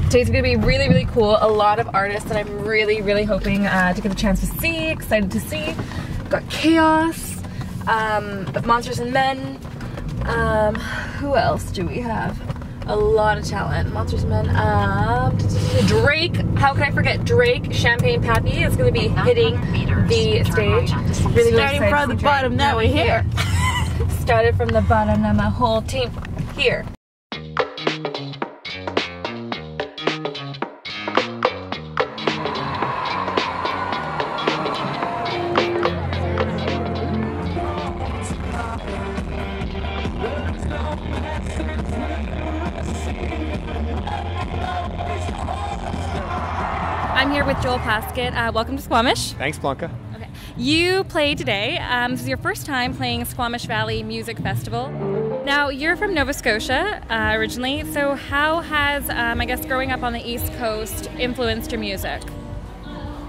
Today's gonna be really, really cool. A lot of artists that I'm really, really hoping to get a chance to see, excited to see. Got Chaos, Monsters and Men. Who else do we have? A lot of talent. Monsters and Men. Drake. How can I forget Drake? Champagne Pappy is going to be hitting the stage. Really starting from the bottom, now we're here. Started from the bottom, now my whole team here. I'm here with Joel Plaskett. Welcome to Squamish. Thanks, Blanca. Okay. You played today. This is your first time playing Squamish Valley Music Festival. Now, you're from Nova Scotia originally, so how has, I guess, growing up on the East Coast influenced your music?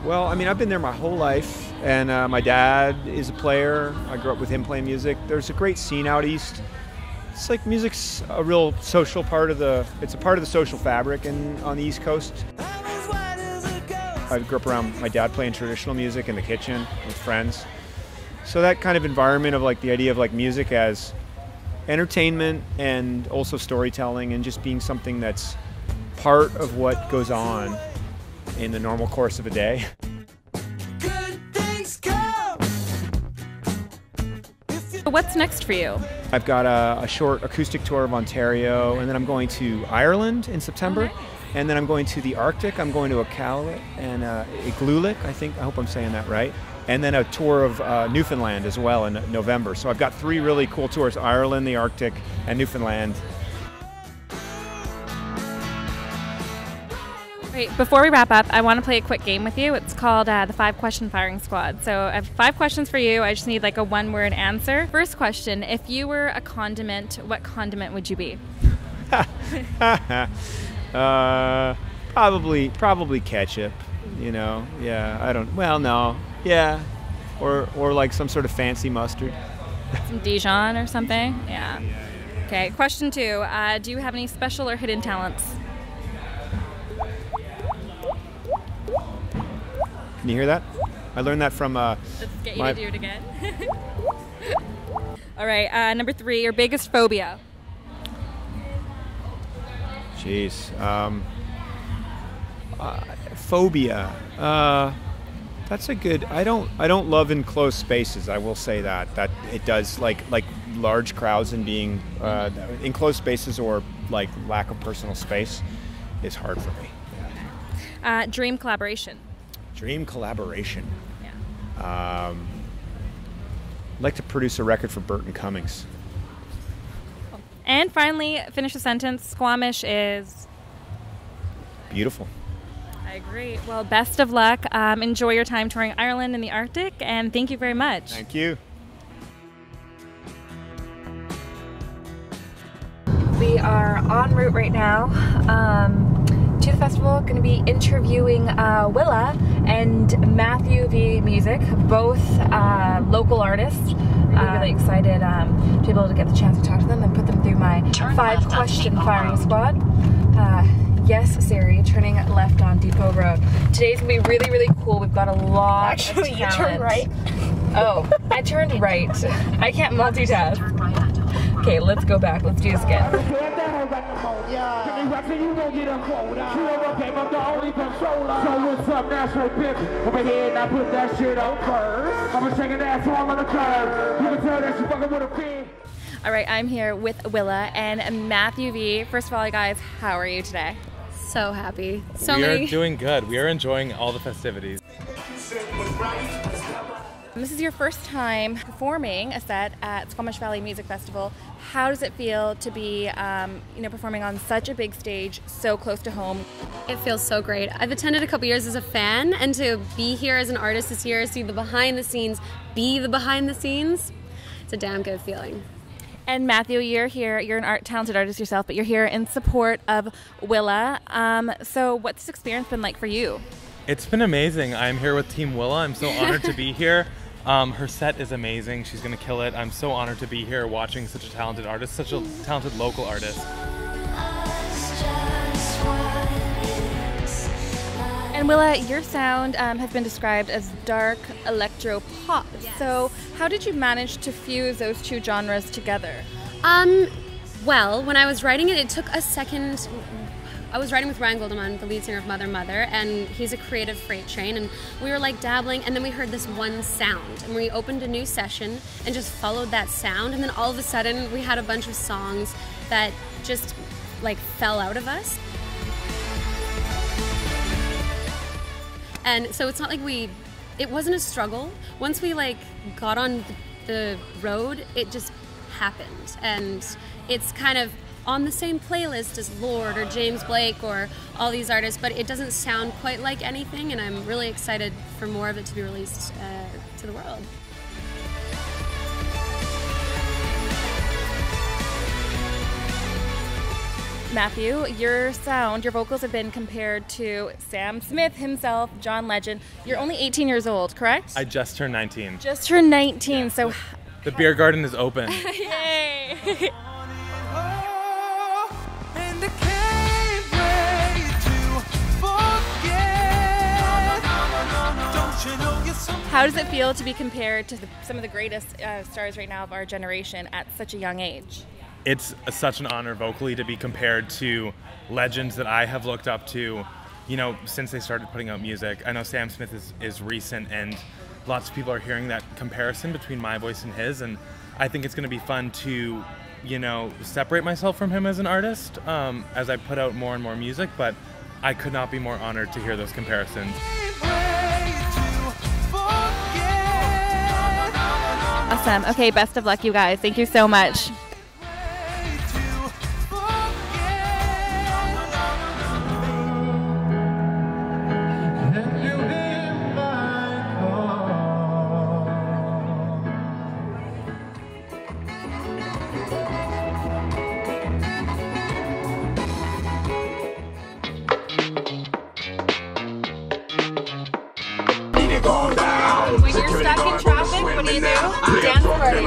Well, I mean, I've been there my whole life, and my dad is a player. I grew up with him playing music. There's a great scene out east. It's like music's a real social part of the, it's a part of the social fabric on the East Coast. I grew up around my dad playing traditional music in the kitchen with friends. So that kind of environment of like the idea of like music as entertainment and also storytelling and just being something that's part of what goes on in the normal course of a day. What's next for you? I've got a short acoustic tour of Ontario, and then I'm going to Ireland in September. Oh, nice. And then I'm going to the Arctic. I'm going to Iqaluit and Iqaluit, I think. I hope I'm saying that right. And then a tour of Newfoundland as well in November. So I've got 3 really cool tours: Ireland, the Arctic, and Newfoundland. Great. Before we wrap up, I want to play a quick game with you. It's called the 5-question firing squad. So I have 5 questions for you. I just need like a 1-word answer. First question: if you were a condiment, what condiment would you be? Probably ketchup, you know. Yeah, I don't. Well, no. Yeah, or like some sort of fancy mustard. Some Dijon or something. Yeah. Okay. Question 2: do you have any special or hidden talents? Can you hear that? I learned that from. Let's get you to do it again. All right. Number 3: your biggest phobia. Jeez. Phobia. That's a good. I don't love enclosed spaces. I will say that it does like large crowds and being enclosed spaces or like lack of personal space is hard for me. Yeah. Dream collaboration. Dream collaboration. Yeah. I'd like to produce a record for Burton Cummings. And finally, finish the sentence. Squamish is beautiful. I agree. Well, best of luck. Enjoy your time touring Ireland and the Arctic, and thank you very much. Thank you. We are en route right now to the festival. Going to be interviewing Willa and Mathew V Music, both local artists. Really excited to be able to get the chance to talk to them and put them through my 5-question firing squad. Yes, Siri, turning left on Depot Road. Today's gonna be really, really cool. We've got a lot of talent. You turned right. Oh, I turned right. I can't multitask. Okay, let's go back. Let's do this again. All right, I'm here with Willa and Mathew V. First of all, guys, how are you today? So happy. We are doing good. We are enjoying all the festivities. This is your first time performing a set at Squamish Valley Music Festival. How does it feel to be, performing on such a big stage, so close to home? It feels so great. I've attended a couple years as a fan, and to be here as an artist this year, see the behind the scenes, be the behind the scenes, it's a damn good feeling. And Mathew, you're here. You're an talented artist yourself, but you're here in support of Willa. So what's this experience been like for you? It's been amazing. I'm here with Team Willa. I'm so honored to be here. Her set is amazing. She's going to kill it. I'm so honored to be here watching such a talented artist, such a talented local artist. And Willa, your sound has been described as dark electro pop. Yes. So how did you manage to fuse those two genres together? Well, when I was writing it, it took a second. I was writing with Ryan Goldeman, the lead singer of Mother Mother, and he's a creative freight train, and we were like dabbling, and then we heard this one sound, and we opened a new session and just followed that sound, and then all of a sudden we had a bunch of songs that just like fell out of us. And so it's not like it wasn't a struggle. Once we like got on the road, it just happened, and it's kind of on the same playlist as Lorde or James Blake or all these artists, but it doesn't sound quite like anything, and I'm really excited for more of it to be released to the world. Matthew, your sound, your vocals have been compared to Sam Smith himself, John Legend. You're only 18 years old, correct? I just turned 19. Just turned 19, so... The beer garden is open. Yay! How does it feel to be compared to some of the greatest stars right now of our generation at such a young age? It's such an honor vocally to be compared to legends that I have looked up to, you know, since they started putting out music. I know Sam Smith is recent, and lots of people are hearing that comparison between my voice and his, and I think it's going to be fun to, you know, separate myself from him as an artist as I put out more and more music, but I could not be more honored to hear those comparisons. Awesome. Okay, best of luck, you guys. Thank you so much. When you're stuck in traffic, what do you do? Dance party.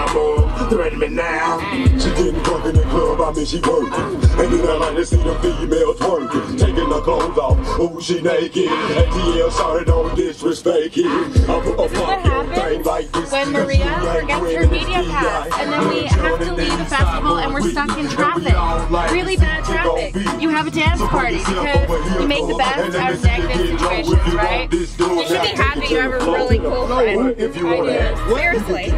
Threaten me now. She getting drunk in the club, I mean she working. And then I like to see the females working. Taking her clothes off, oh she naked. And TL started on disrespect it. What happens when Maria forgets her media pass and then we have to leave the festival and we're stuck in traffic? Really bad traffic. You have a dance party because you make the best out of negative situations, right? You should be happy you have a really cool friend. I do. Seriously.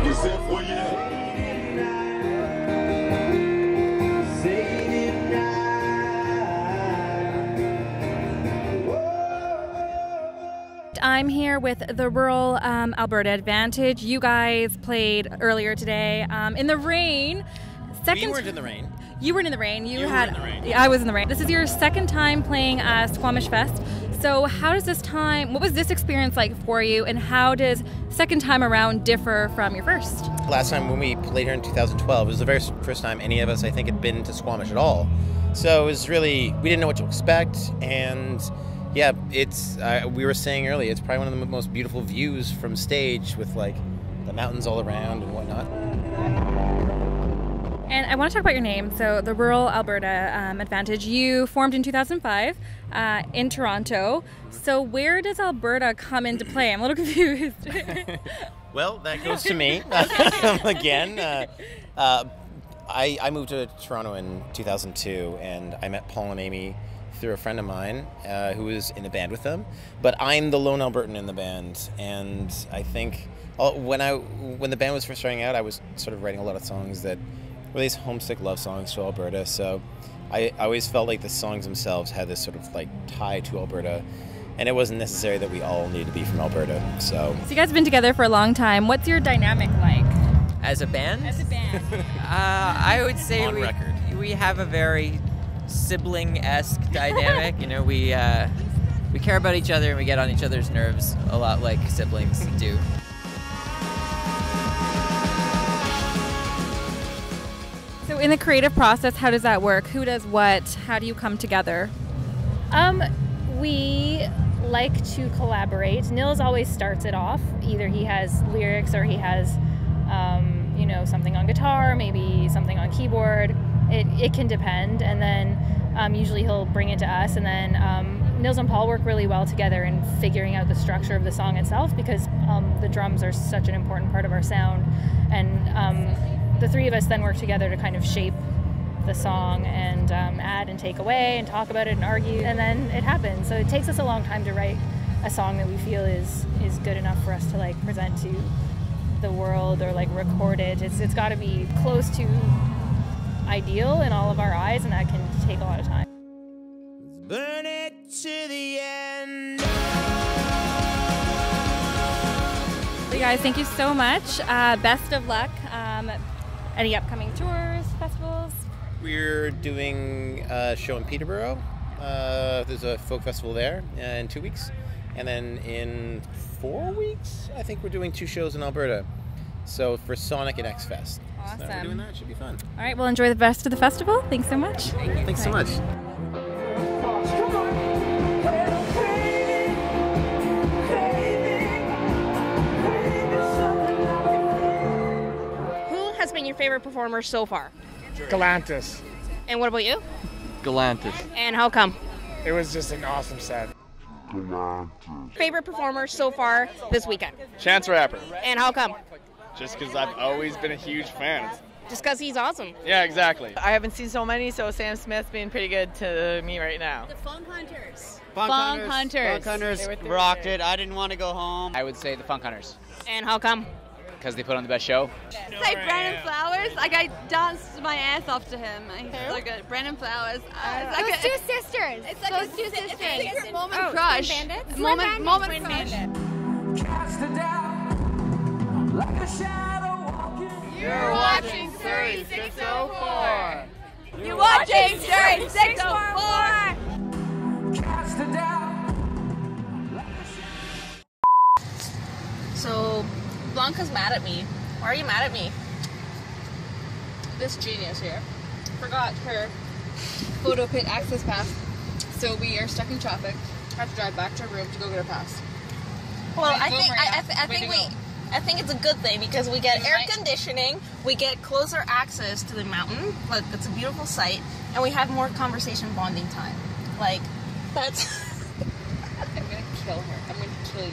I'm here with the Rural Alberta Advantage. You guys played earlier today in the rain. We weren't in the rain. You weren't in the rain. You were in the rain. I was in the rain. This is your second time playing Squamish Fest. So how does what was this experience like for you, and how does second time around differ from your first? Last time when we played here in 2012, it was the very first time any of us, I think, had been to Squamish at all. So it was really, we didn't know what to expect, and yeah, it's, we were saying earlier, it's probably one of the most beautiful views from stage with like the mountains all around and whatnot. And I want to talk about your name. So the Rural Alberta Advantage, you formed in 2005 in Toronto. So where does Alberta come into play? I'm a little confused. Well, that goes to me again. I moved to Toronto in 2002, and I met Paul and Amy through a friend of mine who was in a band with them. But I'm the lone Albertan in the band, and I think when the band was first starting out, I was sort of writing a lot of songs that were these homesick love songs to Alberta. So I always felt like the songs themselves had this sort of like tie to Alberta, and it wasn't necessary that we all needed to be from Alberta. So you guys have been together for a long time. What's your dynamic like? As a band? As a band. I would say we have a very sibling-esque dynamic. You know, we care about each other and we get on each other's nerves a lot like siblings do. So in the creative process, how does that work? Who does what? How do you come together? We like to collaborate. Nils always starts it off. Either he has lyrics or he has, something on guitar, maybe something on keyboard. It can depend. And then usually he'll bring it to us, and then Nils and Paul work really well together in figuring out the structure of the song itself, because the drums are such an important part of our sound, and the three of us then work together to kind of shape the song and add and take away and talk about it and argue, and then it happens. So it takes us a long time to write a song that we feel is good enough for us to like present to the world or like record it. It's got to be close to ideal in all of our eyes, and that can take a lot of time. Burn it to the end. So guys, thank you so much. Best of luck. Any upcoming tours, festivals? We're doing a show in Peterborough. There's a folk festival there in 2 weeks. And then in 4 weeks, I think we're doing 2 shows in Alberta. So for Sonic and X Fest. Awesome. So we're doing that. It should be fun. All right, well, enjoy the rest of the festival. Thanks so much. Thanks so much. Who has been your favorite performer so far? Galantis. And what about you? Galantis. And how come? It was just an awesome set. Favorite performer so far this weekend? Chance Rapper. And how come? Just because I've always been a huge fan. Just because he's awesome. Yeah, exactly. I haven't seen so many, so Sam Smith's being pretty good to me right now. The Funk Hunters. Funk Hunters. Funk Hunters rocked it. I didn't want to go home. I would say the Funk Hunters. And how come? Because they put on the best show. Say Brandon Flowers. Like I danced my ass off to him. He's so good. Brandon Flowers. It's like two sisters. It's like those two sisters. It's Moment crush. Moment crush. Cast it down like a shadow walking. You're watching Surrey604. You're watching Surrey604. Cast it down. So, Blanca's mad at me. Why are you mad at me? This genius here forgot her photo pit access pass, so we are stuck in traffic. Have to drive back to our room to go get our pass. Well, I think it's a good thing because we get air conditioning, we get closer access to the mountain, like it's a beautiful sight, and we have more conversation bonding time. Like, that's... I'm gonna kill her. I'm gonna kill you.